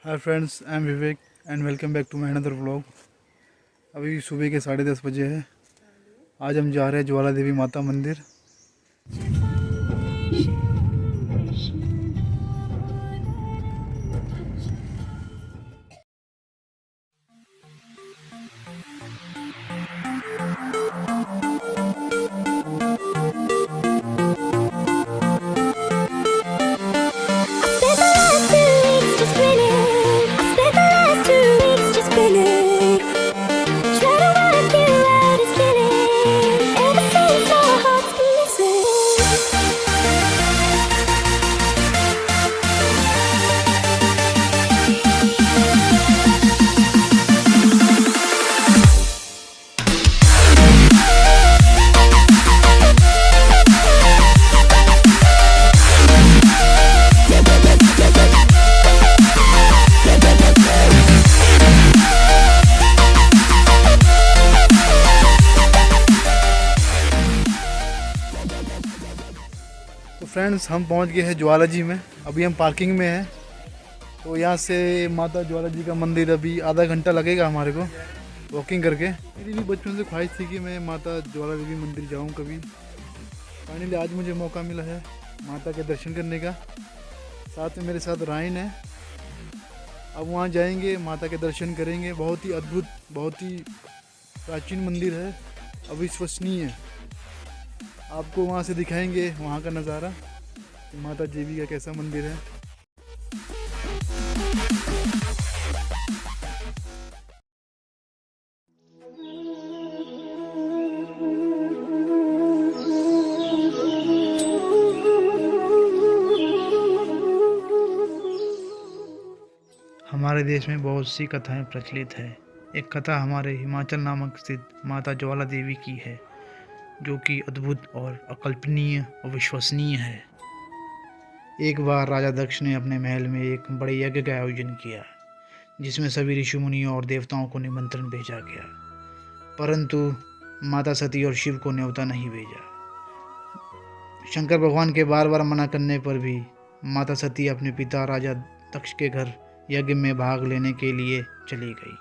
Hi friends, I am Vivek and welcome back to my another vlog. अभी सुबह के 10:30 बजे है। आज हम जा रहे हैं ज्वाला देवी माता मंदिर। तो फ्रेंड्स, हम पहुंच गए हैं ज्वाला जी में। अभी हम पार्किंग में हैं। तो यहाँ से माता ज्वाला जी का मंदिर अभी आधा घंटा लगेगा हमारे को वॉकिंग करके। मेरी भी बचपन से ख्वाहिश थी कि मैं माता ज्वाला देवी मंदिर जाऊँ कभी। फाइनली आज मुझे मौका मिला है माता के दर्शन करने का। साथ में मेरे साथ रायन है। अब वहाँ जाएंगे, माता के दर्शन करेंगे। बहुत ही अद्भुत, बहुत ही प्राचीन मंदिर है, अविश्वसनीय है। आपको वहाँ से दिखाएंगे वहाँ का नज़ारा, माता देवी का कैसा मंदिर है। हमारे देश में बहुत सी कथाएं प्रचलित है। एक कथा हमारे हिमाचल नामक स्थित माता ज्वाला देवी की है, जो कि अद्भुत और अकल्पनीय और विश्वसनीय है। एक बार राजा दक्ष ने अपने महल में एक बड़े यज्ञ का आयोजन किया, जिसमें सभी ऋषि मुनियों और देवताओं को निमंत्रण भेजा गया, परंतु माता सती और शिव को न्योता नहीं भेजा। शंकर भगवान के बार बार मना करने पर भी माता सती अपने पिता राजा दक्ष के घर यज्ञ में भाग लेने के लिए चली गई।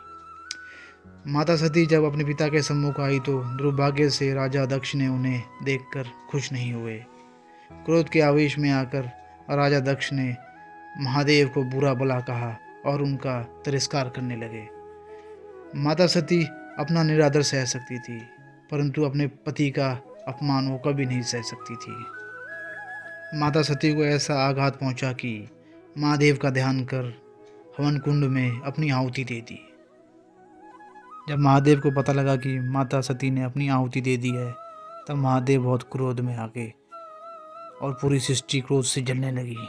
माता सती जब अपने पिता के सम्मुख आई तो दुर्भाग्य से राजा दक्ष ने उन्हें देखकर खुश नहीं हुए। क्रोध के आवेश में आकर राजा दक्ष ने महादेव को बुरा भला कहा और उनका तिरस्कार करने लगे। माता सती अपना निरादर सह सकती थी, परंतु अपने पति का अपमान वो कभी नहीं सह सकती थी। माता सती को ऐसा आघात पहुंचा कि महादेव का ध्यान कर हवन कुंड में अपनी आहुति दे दी। जब महादेव को पता लगा कि माता सती ने अपनी आहुति दे दी है, तब महादेव बहुत क्रोध में आ गए और पूरी सृष्टि क्रोध से जलने लगी।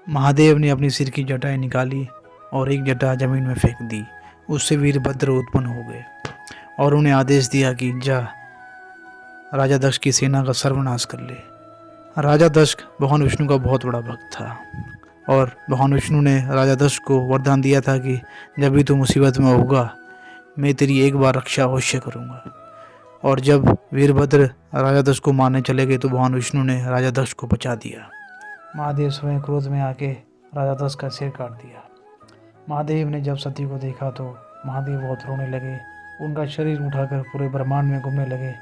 महादेव ने अपनी सिर की जटाएं निकाली और एक जटा जमीन में फेंक दी। उससे वीरभद्र उत्पन्न हो गए और उन्हें आदेश दिया कि जा राजा दक्ष की सेना का सर्वनाश कर ले। राजा दक्ष भगवान विष्णु का बहुत बड़ा भक्त था और भगवान विष्णु ने राजा दक्ष को वरदान दिया था कि जब भी तू मुसीबत में होगा, मैं तेरी एक बार रक्षा अवश्य करूँगा। और जब वीरभद्र राजा दक्ष को मारने चले गए तो भगवान विष्णु ने राजा दक्ष को बचा दिया। महादेव स्वयं क्रोध में आके राजा दक्ष का सिर काट दिया। महादेव ने जब सती को देखा तो महादेव बहुत रोने लगे। उनका शरीर उठाकर पूरे ब्रह्मांड में घूमने लगे।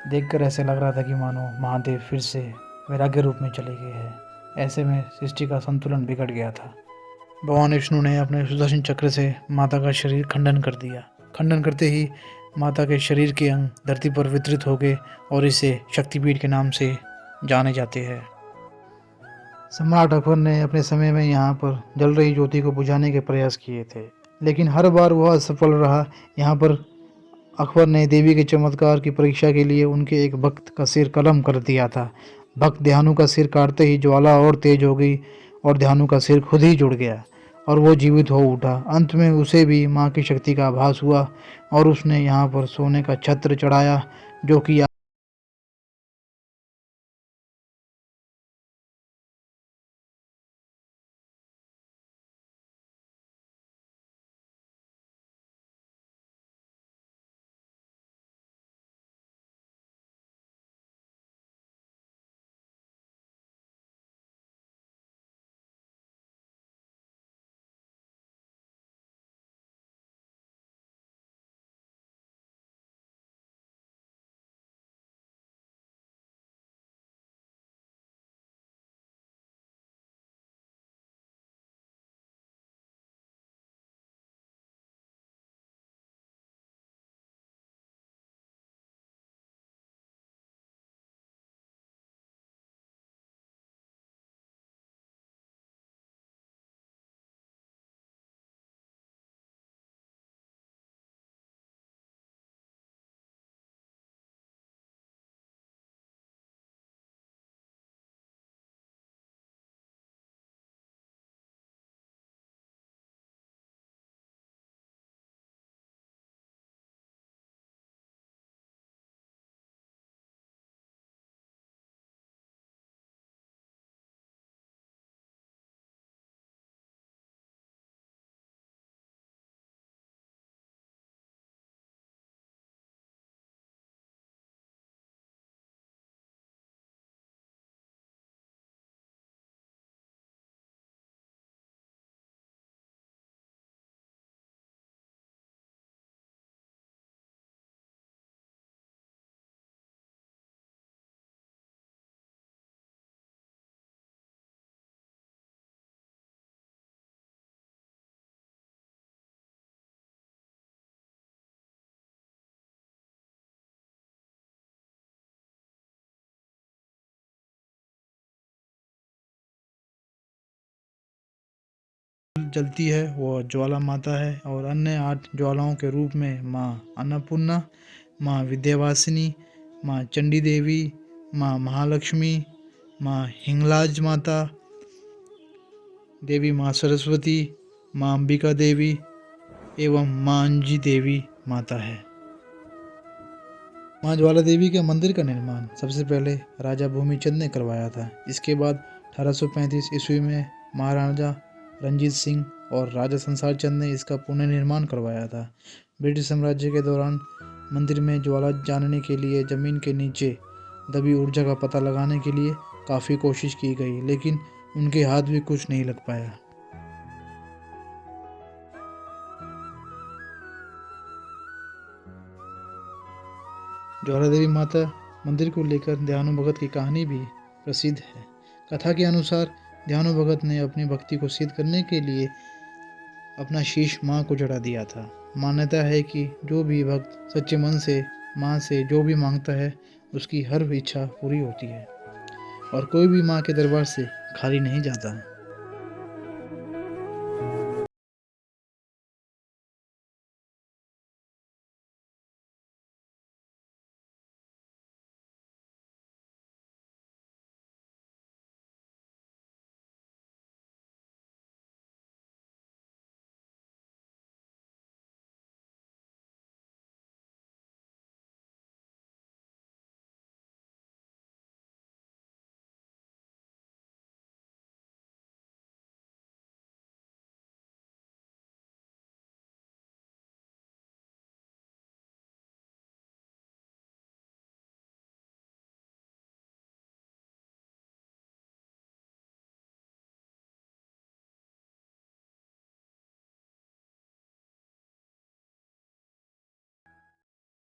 देखकर ऐसे लग रहा था कि मानो महादेव फिर से वैराग्य रूप में चले गए हैं। ऐसे में सृष्टि का संतुलन बिगड़ गया था। भगवान विष्णु ने अपने सुदर्शन चक्र से माता का शरीर खंडन कर दिया। खंडन करते ही माता के शरीर के अंग धरती पर वितरित हो गए और इसे शक्तिपीठ के नाम से जाने जाते हैं। सम्राट अकबर ने अपने समय में यहाँ पर जल रही ज्योति को बुझाने के प्रयास किए थे, लेकिन हर बार वह असफल रहा। यहाँ पर अकबर ने देवी के चमत्कार की परीक्षा के लिए उनके एक भक्त का सिर कलम कर दिया था। भक्त ध्यानु का सिर काटते ही ज्वाला और तेज हो गई और ध्यानु का सिर खुद ही जुड़ गया और वो जीवित हो उठा। अंत में उसे भी माँ की शक्ति का आभास हुआ और उसने यहाँ पर सोने का छत्र चढ़ाया, जो कि जलती है वो ज्वाला माता है, और अन्य 8 ज्वालाओं के रूप में माँ अन्नपूर्णा, माँ विद्यावासिनी, माँ चंडी देवी, माँ महालक्ष्मी, माँ हिंगलाज माता देवी, माँ सरस्वती, माँ अंबिका देवी एवं माँ अंजी देवी माता है। माँ ज्वाला देवी के मंदिर का निर्माण सबसे पहले राजा भूमिचंद ने करवाया था। इसके बाद 1835 ईस्वी में महाराजा रंजीत सिंह और राजा संसार चंद ने इसका पुनर्निर्माण करवाया था। ब्रिटिश साम्राज्य के दौरान मंदिर में ज्वाला जानने के लिए ज़मीन के नीचे दबी ऊर्जा का पता लगाने के लिए काफ़ी कोशिश की गई, लेकिन उनके हाथ भी कुछ नहीं लग पाया। ज्वाला देवी माता मंदिर को लेकर दयानु भगत की कहानी भी प्रसिद्ध है। कथा के अनुसार दयानु भगत ने अपनी भक्ति को सिद्ध करने के लिए अपना शीश माँ को चढ़ा दिया था। मान्यता है कि जो भी भक्त सच्चे मन से माँ से जो भी मांगता है उसकी हर इच्छा पूरी होती है और कोई भी माँ के दरबार से खाली नहीं जाता है।